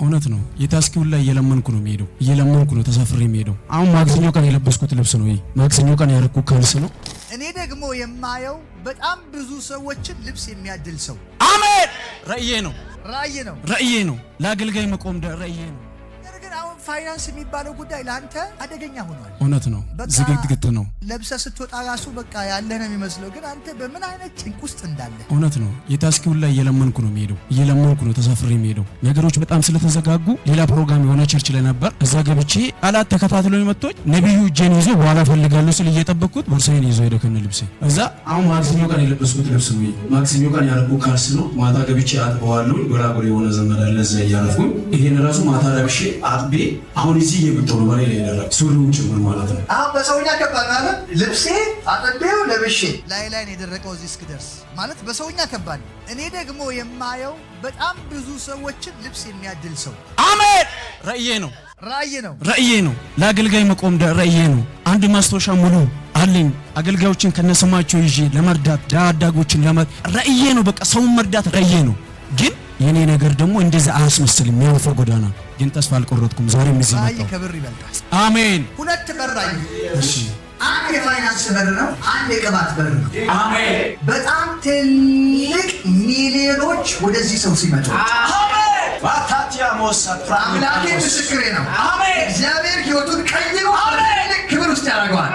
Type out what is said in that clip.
እውነት ነው። የታስኪውን ላይ እየለመንኩ ነው የሚሄደው፣ እየለመንኩ ነው ተሰፍሬ የሚሄደው። አሁን ማክሰኞ ቀን የለበስኩት ልብስ ነው ይሄ። ማክሰኞ ቀን ያረኩት ካልስ ነው። እኔ ደግሞ የማየው በጣም ብዙ ሰዎችን ልብስ የሚያድል ሰው። አሜን። ራእዬ ነው፣ ራእይ ነው፣ ራእዬ ነው። ለአገልጋይ መቆም ራእዬ ነው። አሁን ፋይናንስ የሚባለው ጉዳይ ለአንተ አደገኛ ሆኗል። እውነት ነው። ዝግትግት ነው። ለብሰህ ስትወጣ ራሱ በቃ ያለህ ነው የሚመስለው፣ ግን አንተ በምን አይነት ጭንቅ ውስጥ እንዳለ። እውነት ነው። የታስኪውን ላይ እየለመንኩ ነው የሚሄደው፣ እየለመንኩ ነው ተሰፍሬ የሚሄደው። ነገሮች በጣም ስለተዘጋጉ ሌላ ፕሮግራም የሆነ ቸርች ላይ ነበር። እዛ ገብቼ አላት ተከታትሎኝ መጥቶኝ ነብዩ እጄን ይዞ በኋላ ፈልጋለሁ ስል እየጠበቅኩት ቦርሳዬን ይዞ ሄደ ከነ ልብሴ። እዛ አሁን ማክሰኞ ቀን የለበስኩት ልብስ ነው። ማክሰኞ ቀን ያረኩት ካልስ ነው። ማታ ገብቼ አጥበዋለሁ። ጎራጎር የሆነ ዘመድ አለ እዛ እያረፍኩኝ ይሄን ራሱ ማታ ለብሼ አጥቤ አሁን እዚህ የብትው ነው ማለት ነው። ሱሪው ጭምር ማለት ነው። አሁን በሰውኛ ከባድ ማለት ልብሴ አጥቤው ለብሼ ላይ ነው የደረቀው እዚህ እስክደርስ ማለት በሰውኛ ከባድ። እኔ ደግሞ የማየው በጣም ብዙ ሰዎችን ልብስ የሚያድል ሰው። አሜን። ራእዬ ነው፣ ራእይ ነው፣ ራእዬ ነው። ለአገልጋይ መቆም ራእዬ ነው። አንድ ማስታወሻ ሙሉ አለኝ። አገልጋዮችን ከነስማቸው ይዤ ለመርዳት ዳዳጎችን ራእዬ ነው። በቃ ሰውን መርዳት ራእዬ ነው። ግን የኔ ነገር ደግሞ እንደዛ አያስመስልም። የሚያወፈ ጎዳና ግን ተስፋ አልቆረጥኩም። ዛሬም እዚህ ራእይ መጣሁ። ከብር ይበልጣል። አሜን። ሁለት በር ራእይ። እሺ፣ አንድ የፋይናንስ በር ነው፣ አንድ የቅባት በር ነው። አሜን። በጣም ትልቅ ሚሊዮኖች ወደዚህ ሰው ሲመጡ አሜን። ባታቲያ ሞሳ አምላኬ ምስክሬ ነው። እግዚአብሔር ሕይወቱን ቀይሮ ትልቅ ክብር ውስጥ ያደርገዋል።